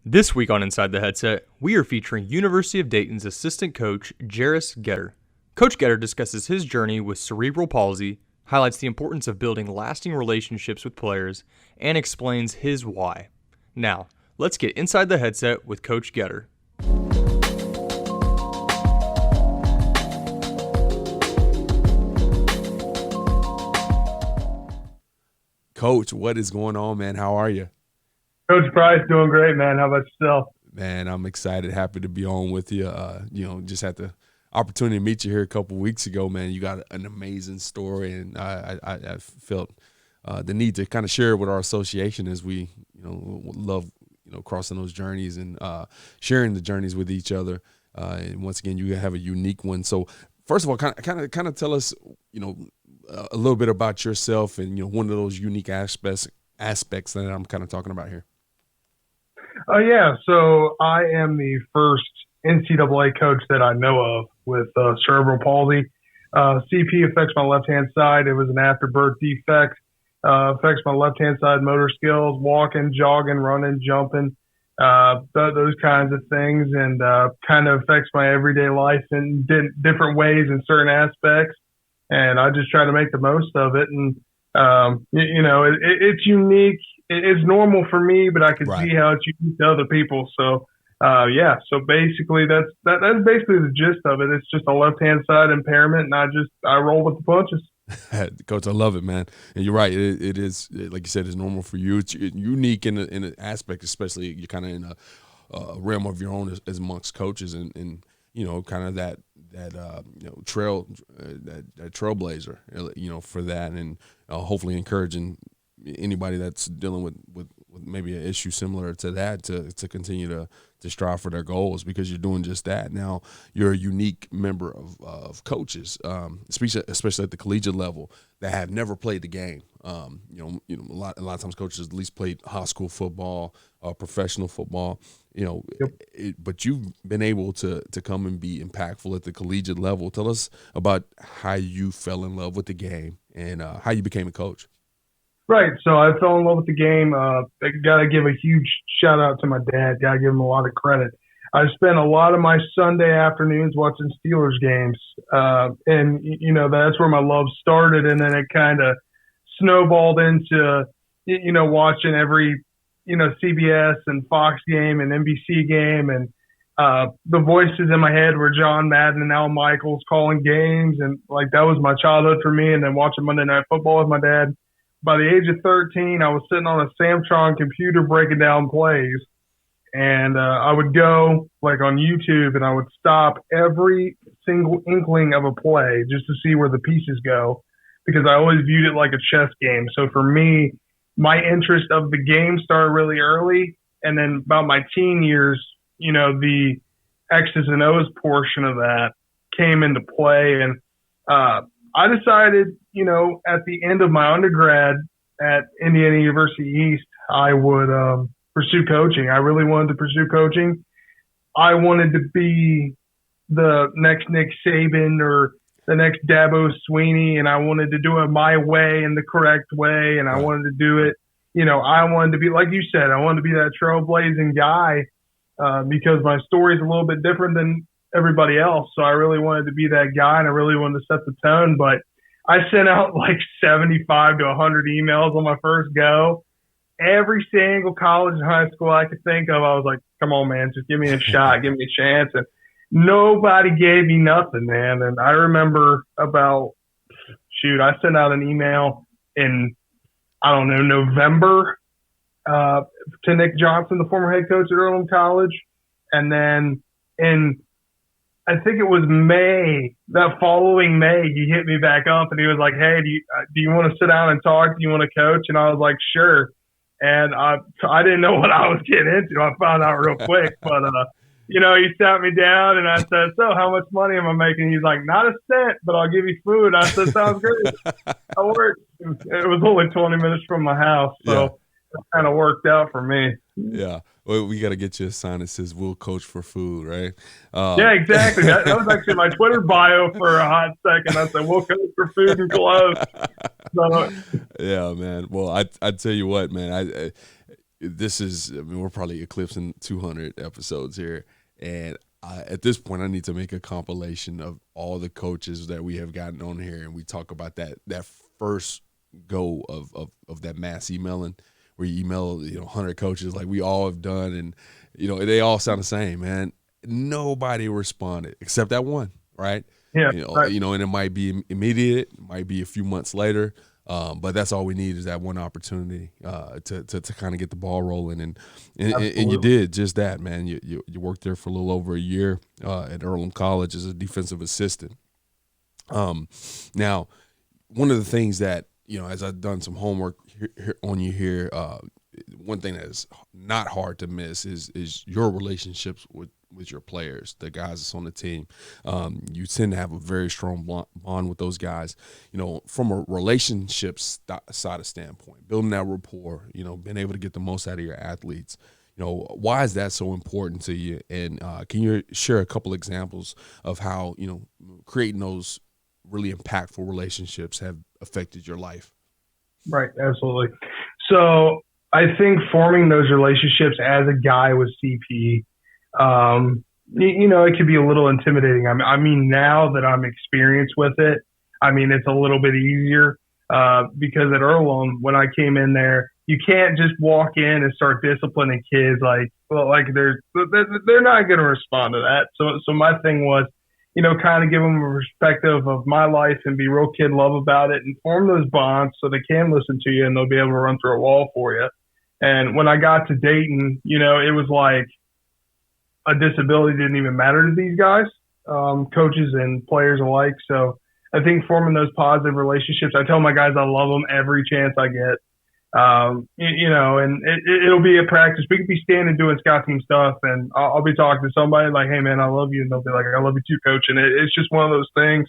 This week on Inside the Headset, we are featuring University of Dayton's assistant coach, Jeris Getter. Coach Getter discusses his journey with cerebral palsy, highlights the importance of building lasting relationships with players, and explains his why. Now, let's get inside the headset with Coach Getter. Coach, what is going on, man? How are you? Coach Price, doing great, man. How about yourself? Man, I'm excited, happy to be on with you. Just had the opportunity to meet you here a couple weeks ago, man. You got an amazing story, and I felt the need to kind of share it with our association as we, love, crossing those journeys and sharing the journeys with each other. And once again, you have a unique one. So, first of all, kind of tell us, a little bit about yourself and one of those unique aspects that I'm kind of talking about here. Yeah. So I am the first NCAA coach that I know of with cerebral palsy. CP affects my left-hand side. It was an after-birth defect. Affects my left-hand side motor skills, walking, jogging, running, jumping, those kinds of things, and kind of affects my everyday life in different ways in certain aspects. And I just try to make the most of it. And, it's unique. It's normal for me, but I can see how it's unique to other people. So, so basically that's basically the gist of it. It's just a left-hand side impairment, and I roll with the punches. Coach, I love it, man. And you're right. It is, like you said, it's normal for you. It's unique in an aspect, especially you're kind of in a realm of your own as amongst coaches and kind of that trailblazer, for that, and hopefully encouraging anybody that's dealing with maybe an issue similar to that to continue to strive for their goals, because you're doing just that. Now, you're a unique member of coaches, especially at the collegiate level, that have never played the game. A lot of times coaches at least played high school football, professional football. But you've been able to come and be impactful at the collegiate level. Tell us about how you fell in love with the game and how you became a coach. Right. So I fell in love with the game. I got to give a huge shout out to my dad. Got to give him a lot of credit. I spent a lot of my Sunday afternoons watching Steelers games. That's where my love started. And then it kind of snowballed into, watching every, CBS and Fox game and NBC game. And the voices in my head were John Madden and Al Michaels calling games. And that was my childhood for me. And then watching Monday Night Football with my dad. By the age of 13, I was sitting on a Samtron computer breaking down plays, and I would go on YouTube and I would stop every single inkling of a play just to see where the pieces go, because I always viewed it like a chess game. So for me, my interest of the game started really early, and then about my teen years, the X's and O's portion of that came into play. And I decided, at the end of my undergrad at Indiana University East, I would pursue coaching. I really wanted to pursue coaching. I wanted to be the next Nick Saban or the next Dabo Sweeney, and I wanted to do it my way and the correct way, and I wanted to do it. I wanted to be, like you said, I wanted to be that trailblazing guy because my story is a little bit different than everybody else. So I really wanted to be that guy, and I really wanted to set the tone. But I sent out 75 to 100 emails on my first go. Every single college and high school I could think of, I was like, come on, man, just give me a shot, give me a chance. And nobody gave me nothing, man. And I remember I sent out an email in, November to Nick Johnson, the former head coach at Earlham College. And then I think it was May, that following May, he hit me back up and he was like, hey, do you want to sit down and talk? Do you want to coach? And I was like, sure. And I didn't know what I was getting into. I found out real quick. But, he sat me down and I said, so how much money am I making? He's like, not a cent, but I'll give you food. I said, sounds great. I worked. It was only 20 minutes from my house. So it kind of worked out for me. Yeah. Well, we got to get you a sign that says "We'll coach for food," right? Yeah, exactly. That was actually my Twitter bio for a hot second. I said, "We'll coach for food and clothes." So, yeah, man. Well, I tell you what, man. this is, I mean, we're probably eclipsing 200 episodes here. And at this point, I need to make a compilation of all the coaches that we have gotten on here. And we talk about that first go of that mass emailing where you email, 100 coaches like we all have done. And, they all sound the same, man. Nobody responded except that one, right? Yeah. Right. And it might be immediate, it might be a few months later. But that's all we need is that one opportunity to kind of get the ball rolling, and you did just that, man. You worked there for a little over a year at Earlham College as a defensive assistant. Now, one of the things that as I've done some homework here on you here, one thing that is not hard to miss is your relationships with your players, the guys that's on the team. You tend to have a very strong bond with those guys, from a relationships side of standpoint, building that rapport, being able to get the most out of your athletes. Why is that so important to you? And can you share a couple examples of how, creating those really impactful relationships have affected your life? Right. Absolutely. So I think forming those relationships as a guy with CP, it could be a little intimidating. I mean, now that I'm experienced with it, it's a little bit easier, because at Earlham, when I came in there, you can't just walk in and start disciplining kids they're not going to respond to that. So my thing was, kind of give them a perspective of my life and be real kid love about it and form those bonds so they can listen to you and they'll be able to run through a wall for you. And when I got to Dayton, it was like a disability didn't even matter to these guys, coaches and players alike. So I think forming those positive relationships, I tell my guys I love them every chance I get. And it'll be a practice. We could be standing doing scout team stuff, and I'll be talking to somebody like, "Hey, man, I love you," and they'll be like, "I love you too, coach." And it's just one of those things.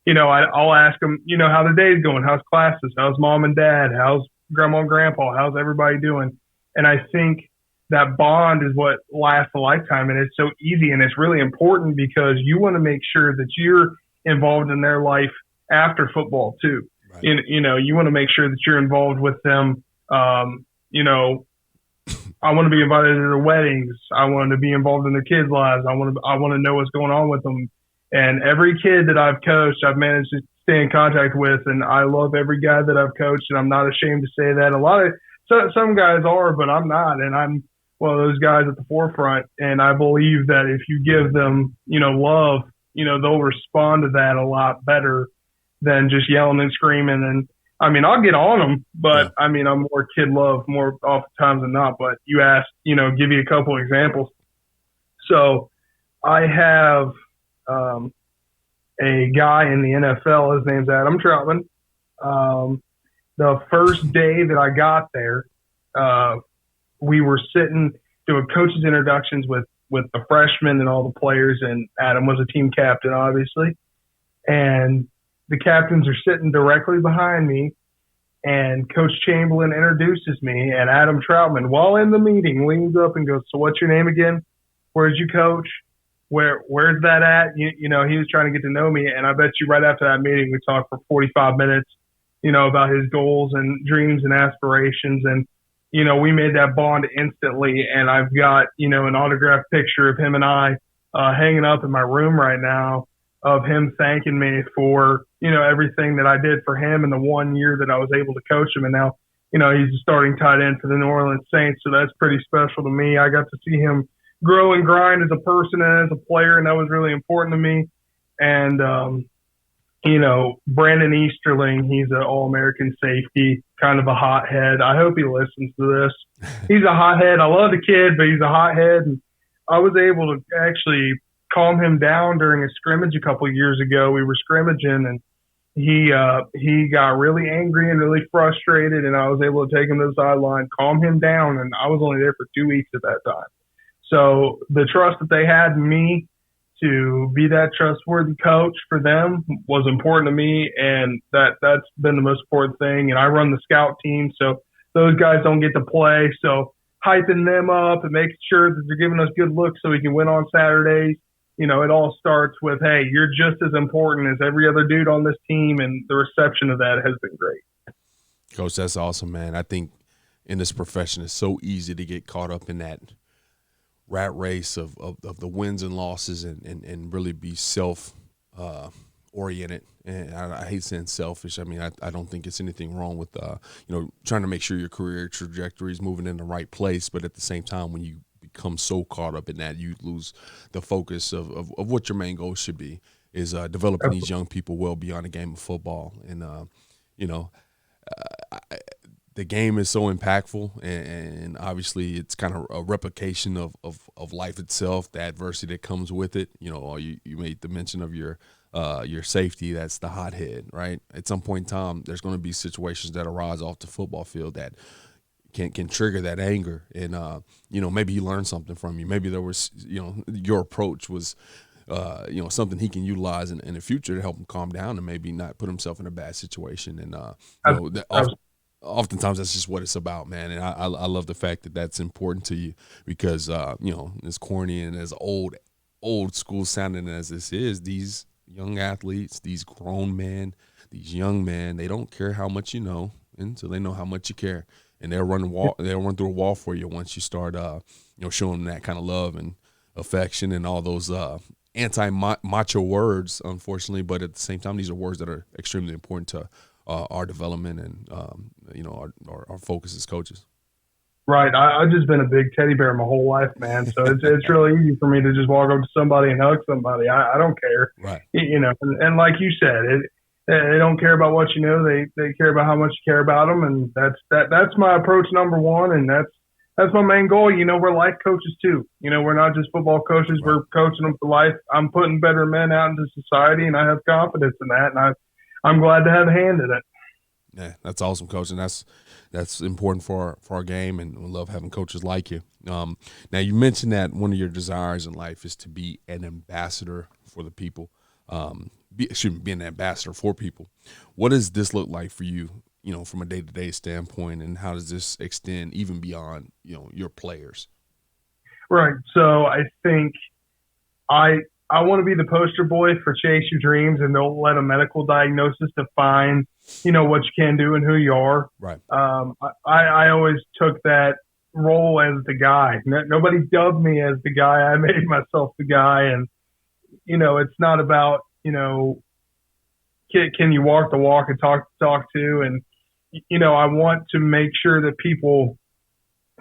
I'll ask them, how the day's going, how's classes, how's mom and dad, how's grandma and grandpa, how's everybody doing? And I think that bond is what lasts a lifetime, and it's so easy, and it's really important because you want to make sure that you're involved in their life after football too. Right. You want to make sure that you're involved with them. I want to be invited to their weddings. I want to be involved in their kids' lives. I want to know what's going on with them. And every kid that I've coached, I've managed to stay in contact with, and I love every guy that I've coached, and I'm not ashamed to say that. Some guys are, but I'm not, and I'm one of those guys at the forefront. And I believe that if you give them, love, they'll respond to that a lot better than just yelling and screaming. And I'll get on them, but I'm more kid love more oftentimes than not. But you asked, give you a couple examples. So I have a guy in the NFL. His name's Adam Troutman. The first day that I got there, we were sitting doing coaches introductions with the freshmen and all the players, and Adam was a team captain, obviously. And the captains are sitting directly behind me, and Coach Chamberlain introduces me, and Adam Troutman, while in the meeting, leans up and goes, "So what's your name again? Where'd you coach? Where's that at?" He was trying to get to know me, and I bet you right after that meeting, we talked for 45 minutes, about his goals and dreams and aspirations. And, we made that bond instantly. And I've got, an autographed picture of him and I hanging up in my room right now of him thanking me for, everything that I did for him in the 1 year that I was able to coach him. And now, he's a starting tight end for the New Orleans Saints. So that's pretty special to me. I got to see him grow and grind as a person and as a player, and that was really important to me. And, Brandon Easterling, he's an All-American safety, kind of a hothead. I hope he listens to this. He's a hothead. I love the kid, but he's a hothead. And I was able to actually calm him down during a scrimmage a couple of years ago. We were scrimmaging, and he got really angry and really frustrated, and I was able to take him to the sideline, calm him down, and I was only there for 2 weeks at that time. So the trust that they had in me to be that trustworthy coach for them was important to me, and that's been the most important thing. And I run the scout team, so those guys don't get to play. So hyping them up and making sure that they're giving us good looks so we can win on Saturdays. It all starts with, hey, you're just as important as every other dude on this team, and the reception of that has been great. Coach, that's awesome, man. I think, in this profession. It's so easy to get caught up in that rat race of the wins and losses and really be oriented. And I hate saying selfish. I mean, I don't think it's anything wrong with, trying to make sure your career trajectory is moving in the right place. But at the same time, when you become so caught up in that, you lose the focus of what your main goal should be, is developing these young people well beyond the game of football. And, the game is so impactful, and obviously it's kind of a replication of life itself, the adversity that comes with it. You made the mention of your safety. That's the hothead, right? At some point in time, there's going to be situations that arise off the football field that can trigger that anger. And, maybe you learned something from you. Maybe there was, your approach was, something he can utilize in the future to help him calm down and maybe not put himself in a bad situation. And, oftentimes that's just what it's about, man. And I love the fact that that's important to you because, as corny and as old school sounding as this is, these young athletes, these grown men, these young men, they don't care how much you know until they know how much you care. And they'll run through a wall for you once you start, showing them that kind of love and affection and all those anti-macho words, unfortunately. But at the same time, these are words that are extremely important to our development and, our focus as coaches. Right. I've just been a big teddy bear my whole life, man. So it's really easy for me to just walk up to somebody and hug somebody. I don't care. Right. And like you said, they don't care about what you know. They care about how much you care about them. And that's my approach number one. And that's my main goal. We're life coaches too. We're not just football coaches. Right. We're coaching them for life. I'm putting better men out into society, and I have confidence in that. And I'm glad to have a hand in it. Yeah, that's awesome, Coach, and that's important for our game, and we love having coaches like you. Now, you mentioned that one of your desires in life is to be an ambassador for the people. Be an ambassador for people. What does this look like for you? From a day-to-day standpoint, and how does this extend even beyond your players? Right. So I think I want to be the poster boy for chase your dreams and don't let a medical diagnosis define, what you can do and who you are. Right. I always took that role as the guy. Nobody dubbed me as the guy. I made myself the guy. And, it's not about, can you walk the walk and talk to? And, I want to make sure that people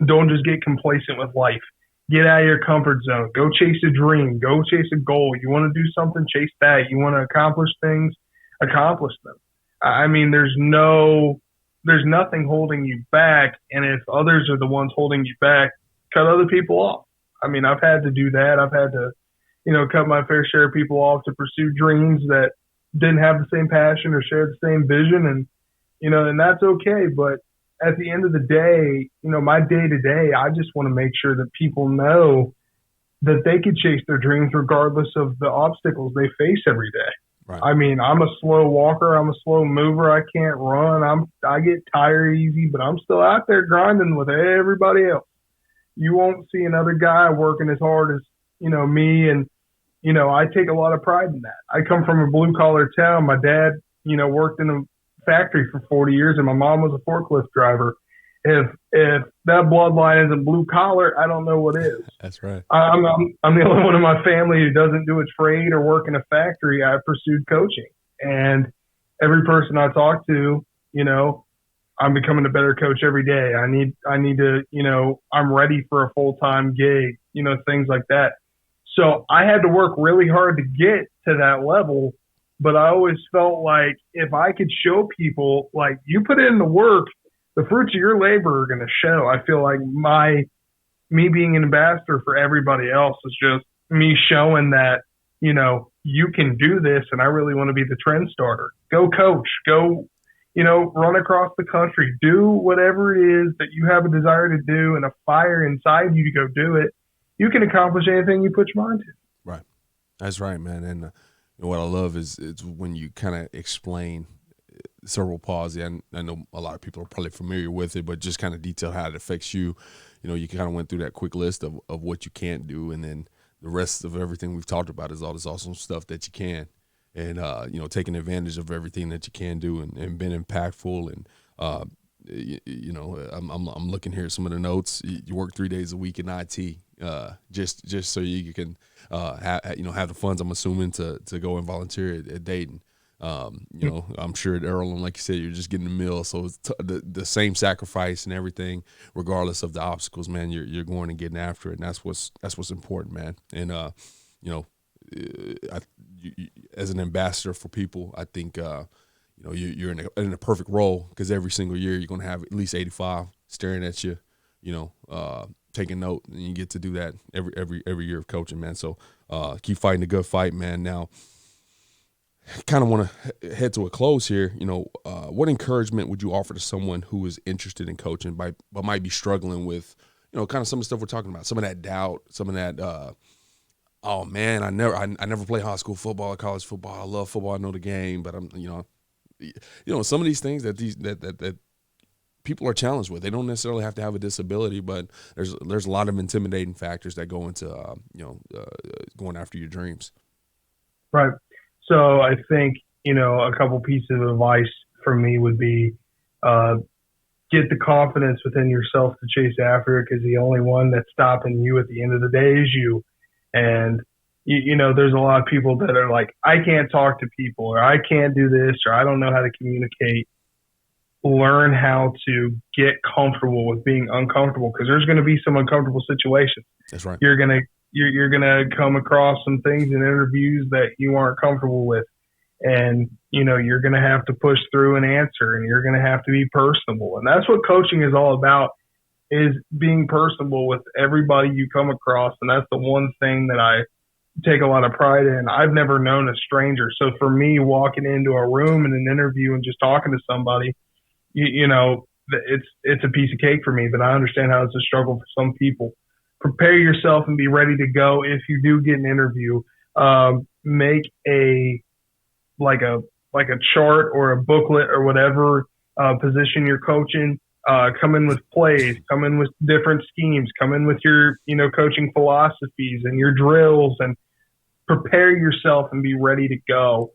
don't just get complacent with life. Get out of your comfort zone. Go chase a dream. Go chase a goal. You want to do something, chase that. You want to accomplish things, accomplish them. I mean, there's nothing holding you back. And if others are the ones holding you back, cut other people off. I mean, I've had to do that. I've had to, cut my fair share of people off to pursue dreams that didn't have the same passion or share the same vision. And, and that's okay. But at the end of the day, my day-to-day, I just want to make sure that people know that they can chase their dreams regardless of the obstacles they face every day. Right. I mean, I'm a slow walker. I'm a slow mover. I can't run. I get tired easy, but I'm still out there grinding with everybody else. You won't see another guy working as hard as, me. And, I take a lot of pride in that. I come from a blue-collar town. My dad, worked in a factory for 40 years, and my mom was a forklift driver. If that bloodline isn't blue collar, I don't know what is. That's right. I'm the only one in my family who doesn't do a trade or work in a factory. I pursued coaching, and every person I talk to, I'm becoming a better coach every day. I need to, I'm ready for a full-time gig, things like that. So I had to work really hard to get to that level. But I always felt like if I could show people, like, you put in the work, the fruits of your labor are going to show. I feel like me being an ambassador for everybody else is just me showing that, you can do this, and I really want to be the trend starter. Go coach. Go, run across the country. Do whatever it is that you have a desire to do and a fire inside you to go do it. You can accomplish anything you put your mind to. Right. That's right, man. And what I love is when you kind of explain cerebral palsy. I know a lot of people are probably familiar with it, but just kind of detail how it affects you. You kind of went through that quick list of what you can't do, and then the rest of everything we've talked about is all this awesome stuff that you can, and taking advantage of everything that you can do and being impactful and I'm looking here at some of the notes. You work 3 days a week in IT, just so you can have the funds. I'm assuming to go and volunteer at Dayton. I'm sure at Earlham, like you said, you're just getting the meal. So it's the same sacrifice and everything, regardless of the obstacles, man. You're going and getting after it, and that's what's important, man. And as an ambassador for people, I think you're in a perfect role, because every single year you're going to have at least 85 staring at you, taking note, and you get to do that every year of coaching, man. So keep fighting the good fight, man. Now, kind of want to head to a close here. What encouragement would you offer to someone who is interested in coaching but might be struggling with, kind of some of the stuff we're talking about, some of that doubt, some of that, oh man, I never played high school football or college football. I love football. I know the game, but I'm, some of these things that people are challenged with. They don't necessarily have to have a disability, but there's a lot of intimidating factors that go into, going after your dreams. Right. So I think, a couple pieces of advice from me would be, get the confidence within yourself to chase after it, because the only one that's stopping you at the end of the day is you. And, there's a lot of people that are like, I can't talk to people, or I can't do this, or I don't know how to communicate. Learn how to get comfortable with being uncomfortable, because there's going to be some uncomfortable situations. That's right. You're gonna come across some things in interviews that you aren't comfortable with, and you're gonna have to push through and answer, and you're gonna have to be personable, and that's what coaching is all about, is being personable with everybody you come across. And that's the one thing that I take a lot of pride in. I've never known a stranger, so for me, walking into a room in an interview and just talking to somebody, it's a piece of cake for me, but I understand how it's a struggle for some people. Prepare yourself and be ready to go if you do get an interview. Make a chart or a booklet or whatever position you're coaching. Come in with plays, come in with different schemes, come in with your coaching philosophies and your drills, and prepare yourself and be ready to go.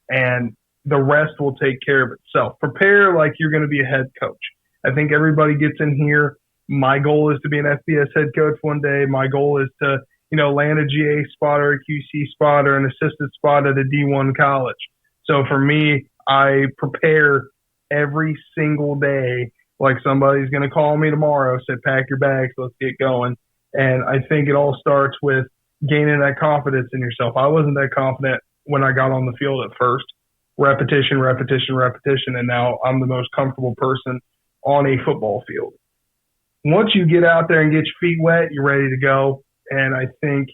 And the rest will take care of itself. Prepare like you're going to be a head coach. I think everybody gets in here. My goal is to be an FBS head coach one day. My goal is to, land a GA spot or a QC spot or an assistant spot at a D1 college. So for me, I prepare every single day like somebody's going to call me tomorrow, say, pack your bags, let's get going. And I think it all starts with gaining that confidence in yourself. I wasn't that confident when I got on the field at first. Repetition, and now I'm the most comfortable person on a football field. Once you get out there and get your feet wet, you're ready to go. And I think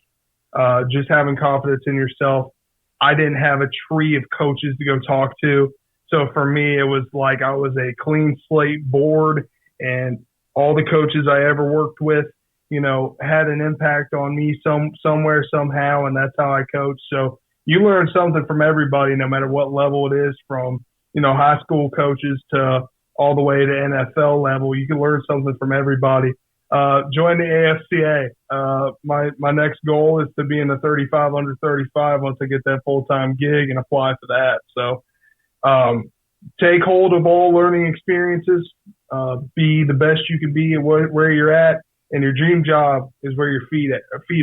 just having confidence in yourself, I didn't have a tree of coaches to go talk to. So for me, it was like I was a clean slate board, and all the coaches I ever worked with, had an impact on me somewhere, somehow, and that's how I coach. So you learn something from everybody, no matter what level it is, from, high school coaches to all the way to NFL level. You can learn something from everybody. Join the AFCA. My next goal is to be in the 35 under 35 once I get that full-time gig and apply for that. So take hold of all learning experiences. Be the best you can be at where you're at, and your dream job is where your feet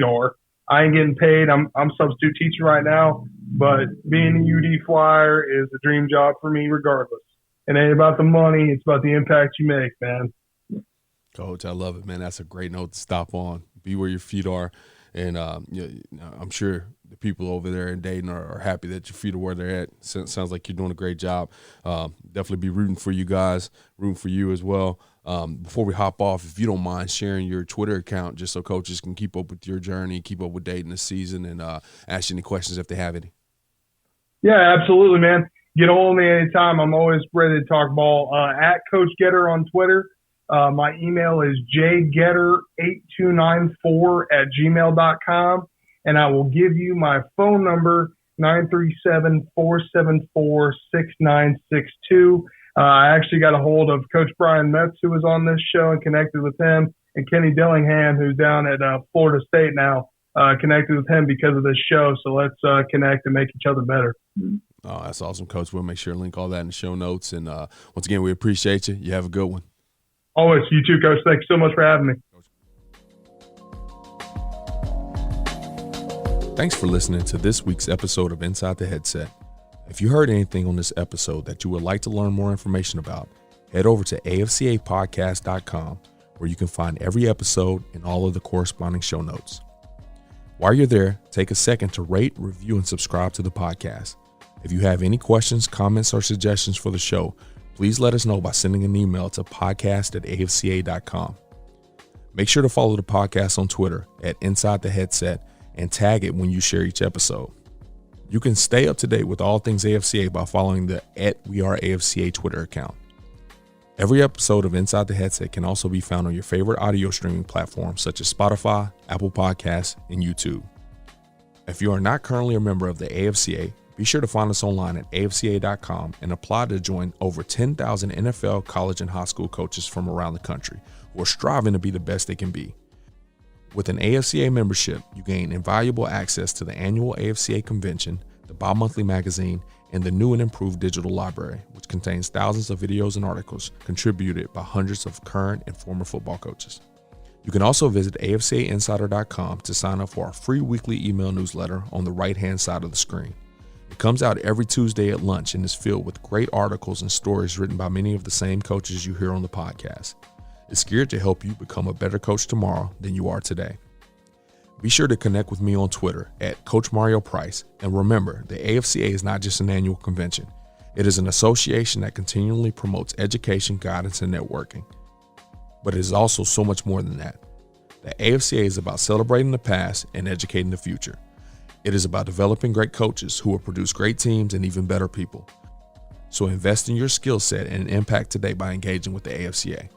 are. I ain't getting paid. I'm substitute teaching right now, but being a UD Flyer is a dream job for me regardless. It ain't about the money. It's about the impact you make, man. Coach, I love it, man. That's a great note to stop on. Be where your feet are. And I'm sure the people over there in Dayton are happy that your feet are where they're at. Sounds like you're doing a great job. Definitely be rooting for you guys, rooting for you as well. Before we hop off, if you don't mind sharing your Twitter account, just so coaches can keep up with your journey, keep up with Dayton this season, and ask you any questions if they have any. Yeah, absolutely, man. Get a hold of me anytime. I'm always ready to talk ball. At Coach Getter on Twitter. My email is jgetter8294@gmail.com, and I will give you my phone number, 937-474-6962. I actually got a hold of Coach Brian Metz, who was on this show, and connected with him, and Kenny Dillingham, who's down at Florida State now, connected with him because of this show. So let's connect and make each other better. Oh, that's awesome, Coach. We'll make sure to link all that in the show notes. And once again, we appreciate you. You have a good one. Always. You too, Coach. Thanks so much for having me. Thanks for listening to this week's episode of Inside the Headset. If you heard anything on this episode that you would like to learn more information about, head over to afcapodcast.com, where you can find every episode and all of the corresponding show notes. While you're there, take a second to rate, review, and subscribe to the podcast. If you have any questions, comments, or suggestions for the show, please let us know by sending an email to podcast@afca.com. Make sure to follow the podcast on Twitter at Inside the Headset and tag it when you share each episode. You can stay up to date with all things AFCA by following the @WeAreAFCA Twitter account. Every episode of Inside the Headset can also be found on your favorite audio streaming platforms such as Spotify, Apple Podcasts, and YouTube. If you are not currently a member of the AFCA, be sure to find us online at afca.com and apply to join over 10,000 NFL, college, and high school coaches from around the country who are striving to be the best they can be. With an AFCA membership, you gain invaluable access to the annual AFCA convention, the bi-monthly magazine, and the new and improved digital library, which contains thousands of videos and articles contributed by hundreds of current and former football coaches. You can also visit afcainsider.com to sign up for our free weekly email newsletter on the right-hand side of the screen. It comes out every Tuesday at lunch and is filled with great articles and stories written by many of the same coaches you hear on the podcast. It's geared to help you become a better coach tomorrow than you are today. Be sure to connect with me on Twitter at Coach Mario Price. And remember, the AFCA is not just an annual convention. It is an association that continually promotes education, guidance, and networking. But it is also so much more than that. The AFCA is about celebrating the past and educating the future. It is about developing great coaches who will produce great teams and even better people. So invest in your skill set and impact today by engaging with the AFCA.